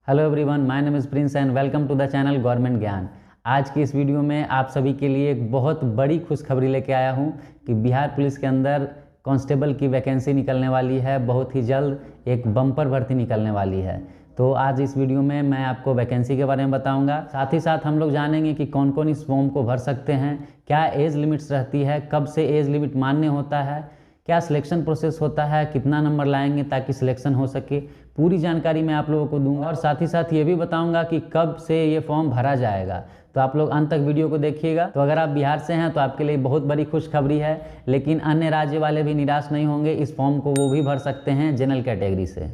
Hello everyone, my name is Prince and welcome to the channel government Gyan. आज की इस video में आप सभी के लिए एक बहुत बड़ी खुशखबरी लेके आया हूं कि बिहार पुलिस के अंदर कांस्टेबल की वैकेंसी निकलने वाली है। बहुत ही जल्द एक बम्पर भर्ती निकलने वाली है। तो आज इस वीडियो में मैं आपको वैकेंसी के बारे में बताऊंगा। साथ ही साथ हम लोग जानेंगे कि कौन कौन इस फॉर्म को भर सकते हैं, क्या एज लिमिट्स रहती है, कब से एज लिमिट मान्य होता है, क्या सिलेक्शन प्रोसेस होता है, कितना नंबर लाएंगे ताकि सिलेक्शन हो सके। पूरी जानकारी मैं आप लोगों को दूंगा और साथ ही साथ ये भी बताऊंगा कि कब से ये फॉर्म भरा जाएगा। तो आप लोग अंत तक वीडियो को देखिएगा। तो अगर आप बिहार से हैं तो आपके लिए बहुत बड़ी खुशखबरी है, लेकिन अन्य राज्य वाले भी निराश नहीं होंगे। इस फॉर्म को वो भी भर सकते हैं जनरल कैटेगरी से।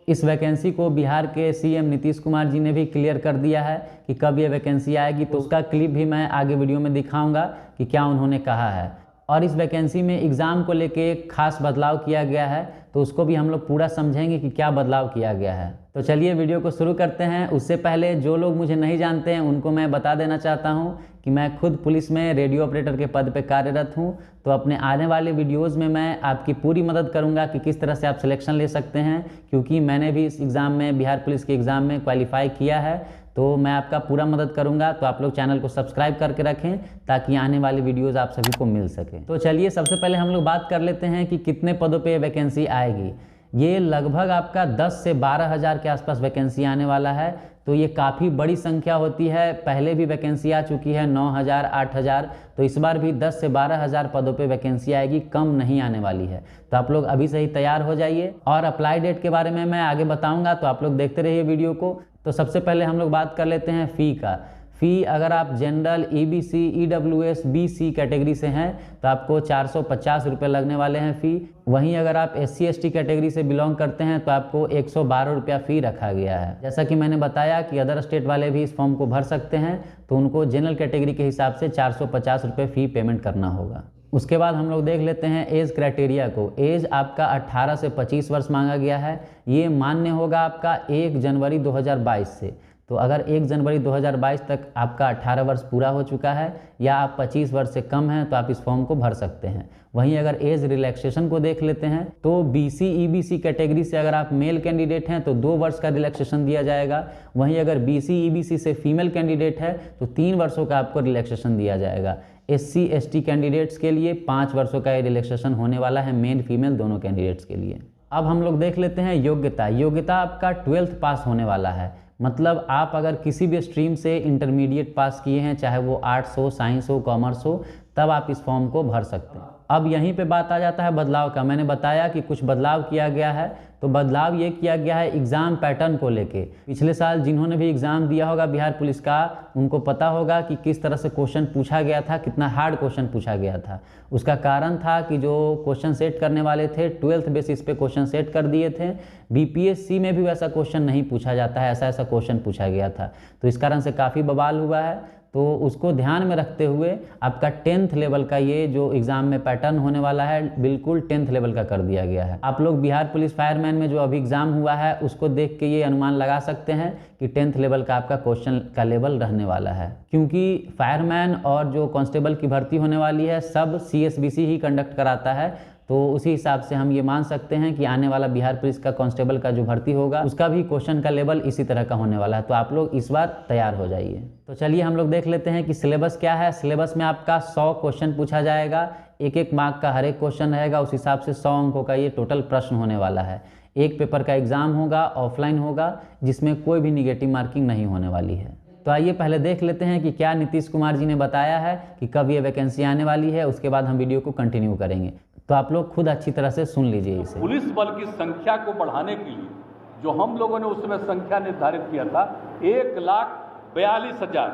इस वैकेंसी को बिहार के सीएम नीतीश कुमार जी ने भी क्लियर कर दिया है कि कब ये वैकेंसी आएगी। तो उसका क्लिप भी मैं आगे वीडियो में दिखाऊंगा कि क्या उन्होंने कहा है। और इस वैकेंसी में एग्ज़ाम को लेके एक खास बदलाव किया गया है, तो उसको भी हम लोग पूरा समझेंगे कि क्या बदलाव किया गया है। तो चलिए वीडियो को शुरू करते हैं। उससे पहले जो लोग मुझे नहीं जानते हैं उनको मैं बता देना चाहता हूं कि मैं खुद पुलिस में रेडियो ऑपरेटर के पद पे कार्यरत हूं। तो अपने आने वाले वीडियोज़ में मैं आपकी पूरी मदद करूंगा कि किस तरह से आप सिलेक्शन ले सकते हैं, क्योंकि मैंने भी इस एग्ज़ाम में, बिहार पुलिस के एग्ज़ाम में क्वालिफाई किया है। तो मैं आपका पूरा मदद करूंगा। तो आप लोग चैनल को सब्सक्राइब करके रखें ताकि आने वाली वीडियोस आप सभी को मिल सके। तो चलिए सबसे पहले हम लोग बात कर लेते हैं कि कितने पदों पे वैकेंसी आएगी। ये लगभग आपका 10 से 12 हज़ार के आसपास वैकेंसी आने वाला है। तो ये काफ़ी बड़ी संख्या होती है। पहले भी वैकेंसी आ चुकी है 9,000, 8,000। तो इस बार भी 10 से 12 हज़ार पदों पे वैकेंसी आएगी, कम नहीं आने वाली है। तो आप लोग अभी से ही तैयार हो जाइए। और अप्लाई डेट के बारे में मैं आगे बताऊंगा, तो आप लोग देखते रहिए वीडियो को। तो सबसे पहले हम लोग बात कर लेते हैं फ़ी का। फ़ी अगर आप general, EBC, EWS, BC category से हैं तो आपको 450 रुपये लगने वाले हैं फ़ी। वहीं अगर आप SC ST कैटेगरी से बिलोंग करते हैं तो आपको 112 रुपया फ़ी रखा गया है। जैसा कि मैंने बताया कि अदर स्टेट वाले भी इस फॉर्म को भर सकते हैं, तो उनको जनरल कैटेगरी के हिसाब से 450 रुपये फ़ी पेमेंट करना होगा। उसके बाद हम लोग देख लेते हैं एज क्राइटेरिया को। एज आपका 18 से 25 वर्ष मांगा गया है। ये मान्य होगा आपका 1 जनवरी 2022 से। तो अगर 1 जनवरी 2022 तक आपका 18 वर्ष पूरा हो चुका है या आप 25 वर्ष से कम हैं तो आप इस फॉर्म को भर सकते हैं। वहीं अगर एज रिलैक्सेशन को देख लेते हैं तो BC EBC कैटेगरी से अगर आप मेल कैंडिडेट हैं तो 2 वर्ष का रिलैक्सेशन दिया जाएगा। वहीं अगर BC EBC से फीमेल कैंडिडेट है तो 3 वर्षों का आपको रिलैक्सेशन दिया जाएगा। SC ST कैंडिडेट्स के लिए 5 वर्षों का रिलैक्सेशन होने वाला है, मेल फीमेल दोनों कैंडिडेट्स के लिए। अब हम लोग देख लेते हैं योग्यता। योग्यता आपका 12th पास होने वाला है। मतलब आप अगर किसी भी स्ट्रीम से इंटरमीडिएट पास किए हैं, चाहे वो आर्ट्स हो, साइंस हो, कॉमर्स हो, तब आप इस फॉर्म को भर सकते हैं। अब यहीं पे बात आ जाता है बदलाव का। मैंने बताया कि कुछ बदलाव किया गया है। तो बदलाव ये किया गया है एग्ज़ाम पैटर्न को लेके। पिछले साल जिन्होंने भी एग्ज़ाम दिया होगा बिहार पुलिस का, उनको पता होगा कि किस तरह से क्वेश्चन पूछा गया था, कितना हार्ड क्वेश्चन पूछा गया था। उसका कारण था कि जो क्वेश्चन सेट करने वाले थे 12th बेसिस पे क्वेश्चन सेट कर दिए थे। BPSC में भी वैसा क्वेश्चन नहीं पूछा जाता है, ऐसा ऐसा क्वेश्चन पूछा गया था। तो इस कारण से काफ़ी बवाल हुआ है। तो उसको ध्यान में रखते हुए आपका 10th लेवल का ये जो एग्ज़ाम में पैटर्न होने वाला है, बिल्कुल 10th लेवल का कर दिया गया है। आप लोग बिहार पुलिस फायरमैन में जो अभी एग्ज़ाम हुआ है उसको देख के ये अनुमान लगा सकते हैं कि 10th लेवल का आपका क्वेश्चन का लेवल रहने वाला है। क्योंकि फायरमैन और जो कांस्टेबल की भर्ती होने वाली है सब CSBC ही कंडक्ट कराता है। तो उसी हिसाब से हम ये मान सकते हैं कि आने वाला बिहार पुलिस का कांस्टेबल का जो भर्ती होगा उसका भी क्वेश्चन का लेवल इसी तरह का होने वाला है। तो आप लोग इस बार तैयार हो जाइए। तो चलिए हम लोग देख लेते हैं कि सिलेबस क्या है। सिलेबस में आपका 100 क्वेश्चन पूछा जाएगा। 1-1 मार्क का हर एक क्वेश्चन रहेगा। उस हिसाब से 100 अंकों का ये टोटल प्रश्न होने वाला है। एक पेपर का एग्ज़ाम होगा, ऑफलाइन होगा, जिसमें कोई भी निगेटिव मार्किंग नहीं होने वाली है। तो आइए पहले देख लेते हैं कि क्या नीतीश कुमार जी ने बताया है कि कब ये वैकेंसी आने वाली है। उसके बाद हम वीडियो को कंटिन्यू करेंगे। तो आप लोग खुद अच्छी तरह से सुन लीजिए इसे। पुलिस बल की संख्या को बढ़ाने के लिए जो हम लोगों ने उस समय संख्या निर्धारित किया था 1,42,000।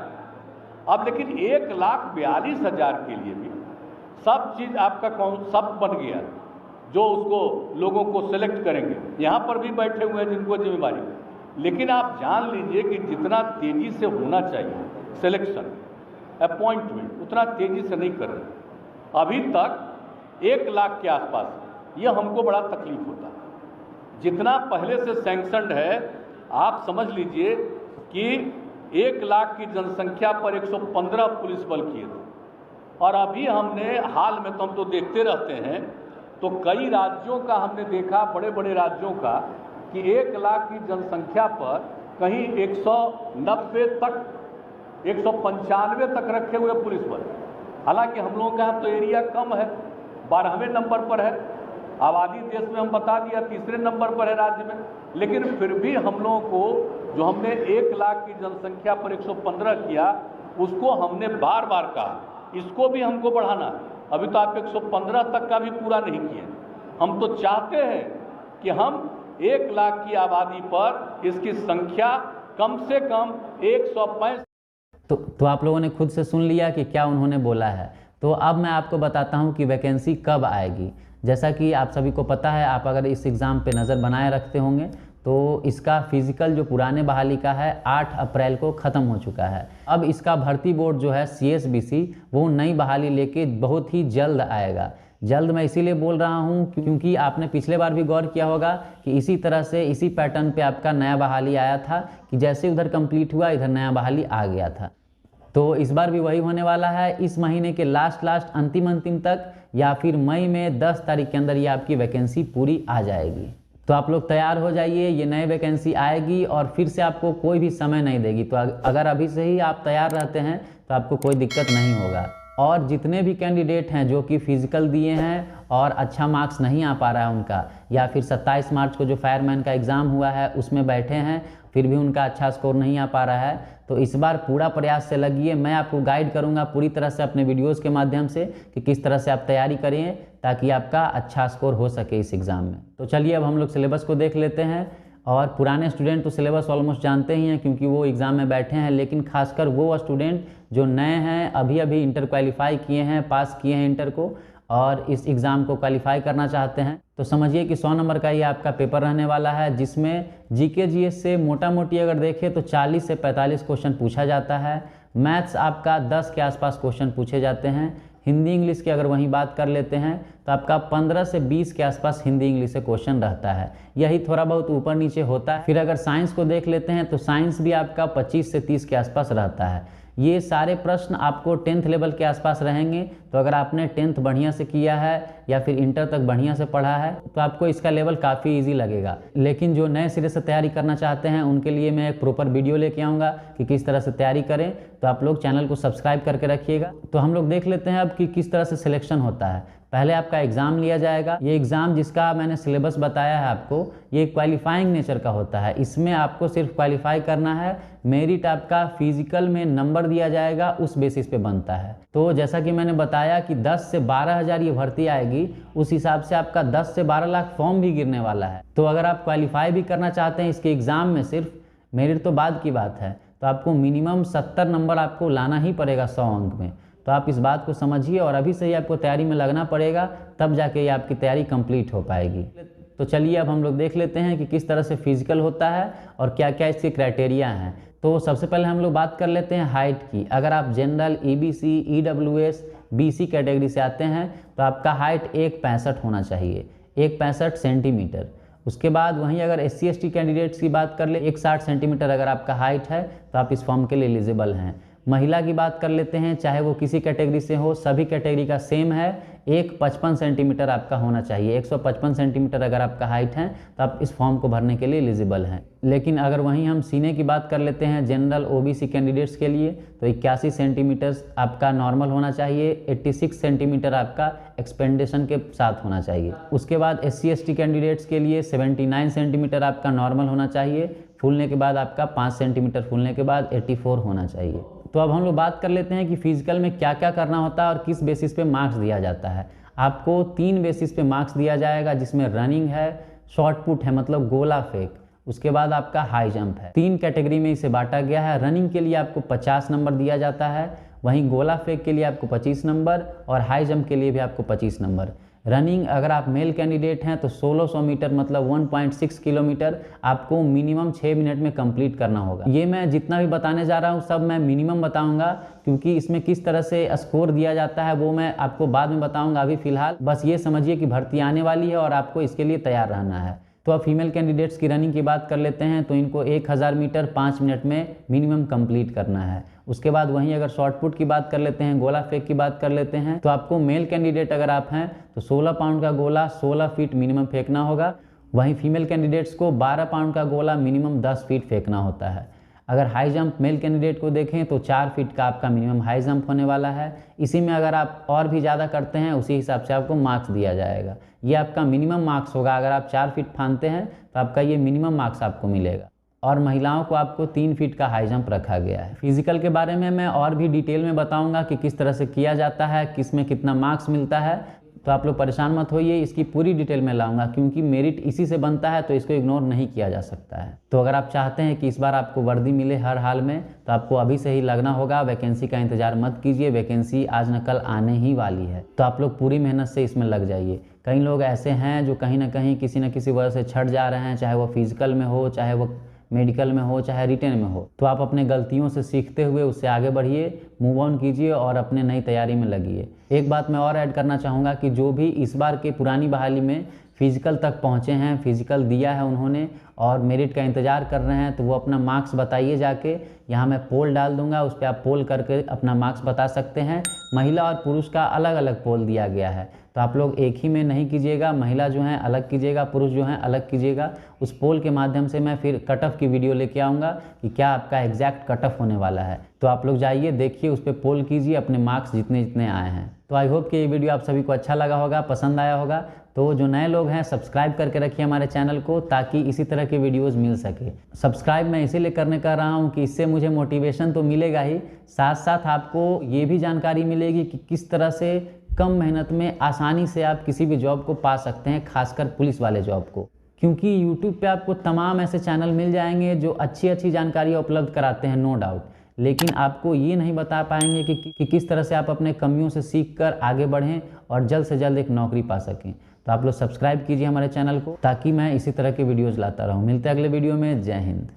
अब लेकिन 1,42,000 के लिए भी सब चीज़ आपका कॉन्सेप्ट बन गया, जो उसको लोगों को सेलेक्ट करेंगे। यहाँ पर भी बैठे हुए हैं जिनको जिम्मेवारी। लेकिन आप जान लीजिए कि जितना तेज़ी से होना चाहिए सिलेक्शन, अपॉइंटमेंट, उतना तेज़ी से नहीं कर रहे। अभी तक 1 लाख के आसपास ये हमको बड़ा तकलीफ होता है। जितना पहले से सैंक्शनड है, आप समझ लीजिए कि 1 लाख की जनसंख्या पर 115 पुलिस बल किए थे। और अभी हमने हाल में, तो हम तो देखते रहते हैं, तो कई राज्यों का हमने देखा, बड़े बड़े राज्यों का, कि 1 लाख की जनसंख्या पर कहीं 190 तक 195 तक रखे हुए पुलिस बल। हालांकि हम लोगों का यहाँ तो एरिया कम है, 12वें नंबर पर है, आबादी देश में हम बता दिया 3रे नंबर पर है राज्य में, लेकिन फिर भी हम लोगों को जो हमने 1 लाख की जनसंख्या पर 115 किया, उसको हमने बार बार कहा इसको भी हमको बढ़ाना है। अभी तो आप 115 तक का भी पूरा नहीं किए। हम तो चाहते हैं कि हम 1 लाख की आबादी पर इसकी संख्या कम से कम 165। तो आप लोगों ने खुद से सुन लिया कि क्या उन्होंने बोला है। तो अब मैं आपको बताता हूं कि वैकेंसी कब आएगी। जैसा कि आप सभी को पता है, आप अगर इस एग्ज़ाम पे नज़र बनाए रखते होंगे तो इसका फिजिकल जो पुराने बहाली का है 8 अप्रैल को ख़त्म हो चुका है। अब इसका भर्ती बोर्ड जो है CSBC वो नई बहाली लेके बहुत ही जल्द आएगा। जल्द मैं इसीलिए बोल रहा हूं क्योंकि आपने पिछले बार भी गौर किया होगा कि इसी तरह से इसी पैटर्न पे आपका नया बहाली आया था कि जैसे उधर कंप्लीट हुआ इधर नया बहाली आ गया था। तो इस बार भी वही होने वाला है। इस महीने के लास्ट अंतिम तक या फिर मई में 10 तारीख के अंदर ये आपकी वैकेंसी पूरी आ जाएगी। तो आप लोग तैयार हो जाइए, ये नई वैकेंसी आएगी और फिर से आपको कोई भी समय नहीं देगी। तो अगर अभी से ही आप तैयार रहते हैं तो आपको कोई दिक्कत नहीं होगा। और जितने भी कैंडिडेट हैं जो कि फिजिकल दिए हैं और अच्छा मार्क्स नहीं आ पा रहा है उनका, या फिर 27 मार्च को जो फायरमैन का एग्ज़ाम हुआ है उसमें बैठे हैं फिर भी उनका अच्छा स्कोर नहीं आ पा रहा है, तो इस बार पूरा प्रयास से लगिए। मैं आपको गाइड करूंगा पूरी तरह से अपने वीडियोस के माध्यम से कि किस तरह से आप तैयारी करें ताकि आपका अच्छा स्कोर हो सके इस एग्ज़ाम में। तो चलिए अब हम लोग सिलेबस को देख लेते हैं। और पुराने स्टूडेंट तो सिलेबस ऑलमोस्ट जानते ही हैं क्योंकि वो एग्ज़ाम में बैठे हैं, लेकिन खासकर वो स्टूडेंट जो नए हैं, अभी अभी इंटर क्वालिफाई किए हैं, पास किए हैं इंटर को और इस एग्ज़ाम को क्वालिफाई करना चाहते हैं, तो समझिए कि 100 नंबर का ये आपका पेपर रहने वाला है, जिसमें GK GS से मोटा मोटी अगर देखें तो 40 से 45 क्वेश्चन पूछा जाता है। मैथ्स आपका 10 के आसपास क्वेश्चन पूछे जाते हैं। हिंदी इंग्लिश की अगर वहीं बात कर लेते हैं तो आपका 15 से 20 के आसपास हिंदी इंग्लिश से क्वेश्चन रहता है, यही थोड़ा बहुत ऊपर नीचे होता है। फिर अगर साइंस को देख लेते हैं तो साइंस भी आपका 25 से 30 के आसपास रहता है। ये सारे प्रश्न आपको 10th लेवल के आसपास रहेंगे। तो अगर आपने 10th बढ़िया से किया है या फिर इंटर तक बढ़िया से पढ़ा है तो आपको इसका लेवल काफ़ी इजी लगेगा। लेकिन जो नए सिरे से तैयारी करना चाहते हैं उनके लिए मैं एक प्रॉपर वीडियो लेके आऊँगा कि किस तरह से तैयारी करें, तो आप लोग चैनल को सब्सक्राइब करके रखिएगा। तो हम लोग देख लेते हैं अब कि किस तरह से सिलेक्शन होता है। पहले आपका एग्ज़ाम लिया जाएगा। ये एग्ज़ाम जिसका मैंने सिलेबस बताया है आपको, ये क्वालिफाइंग नेचर का होता है। इसमें आपको सिर्फ क्वालिफाई करना है, मेरिट आपका फिजिकल में नंबर दिया जाएगा उस बेसिस पे बनता है। तो जैसा कि मैंने बताया कि 10 से 12 हज़ार ये भर्ती आएगी, उस हिसाब से आपका 10 से 12 लाख फॉर्म भी गिरने वाला है। तो अगर आप क्वालिफाई भी करना चाहते हैं इसके एग्ज़ाम में, सिर्फ मेरिट तो बाद की बात है, तो आपको मिनिमम 70 नंबर आपको लाना ही पड़ेगा 100 अंक में। तो आप इस बात को समझिए और अभी से ही आपको तैयारी में लगना पड़ेगा, तब जाके ये आपकी तैयारी कंप्लीट हो पाएगी। तो चलिए अब हम लोग देख लेते हैं कि किस तरह से फिजिकल होता है और क्या क्या इसके क्राइटेरिया हैं। तो सबसे पहले हम लोग बात कर लेते हैं हाइट की। अगर आप general, EBC, EWS, BC category से आते हैं तो आपका हाइट 1.65 होना चाहिए, 1.65 सेंटीमीटर। उसके बाद वहीं अगर SC ST कैंडिडेट्स की बात कर ले, 1.60 सेंटीमीटर अगर आपका हाइट है तो आप इस फॉर्म के लिए एलिजिबल हैं। महिला की बात कर लेते हैं, चाहे वो किसी कैटेगरी से हो, सभी कैटेगरी का सेम है, 1.55 सेंटीमीटर आपका होना चाहिए। 155 सेंटीमीटर अगर आपका हाइट है तो आप इस फॉर्म को भरने के लिए एलिजिबल हैं। लेकिन अगर वहीं हम सीने की बात कर लेते हैं जनरल OBC कैंडिडेट्स के लिए, तो 81 सेंटीमीटर आपका नॉर्मल होना चाहिए, 86 सेंटीमीटर आपका एक्सपेंडेशन के साथ होना चाहिए। उसके बाद SC ST कैंडिडेट्स के लिए 79 सेंटीमीटर आपका नॉर्मल होना चाहिए, फूलने के बाद आपका 5 सेंटीमीटर फूलने के बाद 84 होना चाहिए। तो अब हम लोग बात कर लेते हैं कि फिजिकल में क्या क्या करना होता है और किस बेसिस पे मार्क्स दिया जाता है। आपको 3 बेसिस पे मार्क्स दिया जाएगा, जिसमें रनिंग है, शॉर्ट पुट है मतलब गोला फेंक, उसके बाद आपका हाई जंप है। 3 कैटेगरी में इसे बांटा गया है। रनिंग के लिए आपको 50 नंबर दिया जाता है, वहीं गोला फेंक के लिए आपको 25 नंबर और हाई जंप के लिए भी आपको 25 नंबर। रनिंग अगर आप मेल कैंडिडेट हैं तो 1600 मीटर मतलब 1.6 किलोमीटर आपको मिनिमम 6 मिनट में कंप्लीट करना होगा। ये मैं जितना भी बताने जा रहा हूँ सब मैं मिनिमम बताऊंगा, क्योंकि इसमें किस तरह से स्कोर दिया जाता है वो मैं आपको बाद में बताऊंगा। अभी फिलहाल बस ये समझिए कि भर्ती आने वाली है और आपको इसके लिए तैयार रहना है। तो अब फीमेल कैंडिडेट्स की रनिंग की बात कर लेते हैं, तो इनको 1000 मीटर 5 मिनट में मिनिमम कंप्लीट करना है। उसके बाद वहीं अगर शॉर्ट पुट की बात कर लेते हैं, गोला फेंक की बात कर लेते हैं, तो आपको मेल कैंडिडेट अगर आप हैं तो 16 पाउंड का गोला 16 फीट मिनिमम फेंकना होगा। वहीं फीमेल कैंडिडेट्स को 12 पाउंड का गोला मिनिमम 10 फीट फेंकना होता है। अगर हाई जंप मेल कैंडिडेट को देखें तो 4 फीट का आपका मिनिमम हाई जंप होने वाला है। इसी में अगर आप और भी ज़्यादा करते हैं उसी हिसाब से आपको मार्क्स दिया जाएगा। ये आपका मिनिमम मार्क्स होगा। अगर आप 4 फीट फानते हैं तो आपका ये मिनिमम मार्क्स आपको मिलेगा। और महिलाओं को आपको 3 फीट का हाई जंप रखा गया है। फिजिकल के बारे में मैं और भी डिटेल में बताऊंगा कि किस तरह से किया जाता है, किस में कितना मार्क्स मिलता है। तो आप लोग परेशान मत होइए, इसकी पूरी डिटेल में लाऊंगा क्योंकि मेरिट इसी से बनता है, तो इसको इग्नोर नहीं किया जा सकता है। तो अगर आप चाहते हैं कि इस बार आपको वर्दी मिले हर हाल में, तो आपको अभी से ही लगना होगा। वैकेंसी का इंतजार मत कीजिए, वैकेंसी आज न कल आने ही वाली है। तो आप लोग पूरी मेहनत से इसमें लग जाइए। कई लोग ऐसे हैं जो कहीं ना कहीं किसी न किसी वजह से छट जा रहे हैं, चाहे वो फिजिकल में हो, चाहे वो मेडिकल में हो, चाहे रिटेन में हो। तो आप अपने गलतियों से सीखते हुए उससे आगे बढ़िए, मूव ऑन कीजिए और अपने नई तैयारी में लगिए। एक बात मैं और ऐड करना चाहूँगा कि जो भी इस बार के पुरानी बहाली में फिजिकल तक पहुँचे हैं, फिजिकल दिया है उन्होंने और मेरिट का इंतज़ार कर रहे हैं, तो वो अपना मार्क्स बताइए जाके। यहाँ मैं पोल डाल दूंगा, उस पर आप पोल करके अपना मार्क्स बता सकते हैं। महिला और पुरुष का अलग अलग पोल दिया गया है, तो आप लोग एक ही में नहीं कीजिएगा। महिला जो है अलग कीजिएगा, पुरुष जो है अलग कीजिएगा। उस पोल के माध्यम से मैं फिर कट ऑफ की वीडियो लेके आऊँगा कि क्या आपका एग्जैक्ट कट ऑफ होने वाला है। तो आप लोग जाइए, देखिए, उस पर पोल कीजिए, अपने मार्क्स जितने जितने आए हैं। तो आई होप कि ये वीडियो आप सभी को अच्छा लगा होगा, पसंद आया होगा। तो जो नए लोग हैं सब्सक्राइब करके रखिए हमारे चैनल को, ताकि इसी तरह के वीडियोस मिल सके। सब्सक्राइब मैं इसीलिए करने कर रहा हूँ कि इससे मुझे मोटिवेशन तो मिलेगा ही, साथ साथ आपको ये भी जानकारी मिलेगी कि किस तरह से कम मेहनत में आसानी से आप किसी भी जॉब को पा सकते हैं, खासकर पुलिस वाले जॉब को। क्योंकि यूट्यूब पे आपको तमाम ऐसे चैनल मिल जाएंगे जो अच्छी अच्छी जानकारी उपलब्ध कराते हैं, नो डाउट, लेकिन आपको ये नहीं बता पाएंगे कि किस तरह से आप अपने कमियों से सीख कर आगे बढ़ें और जल्द से जल्द एक नौकरी पा सकें। तो आप लोग सब्सक्राइब कीजिए हमारे चैनल को, ताकि मैं इसी तरह के वीडियोज़ लाता रहूँ। मिलते हैं अगले वीडियो में। जय हिंद।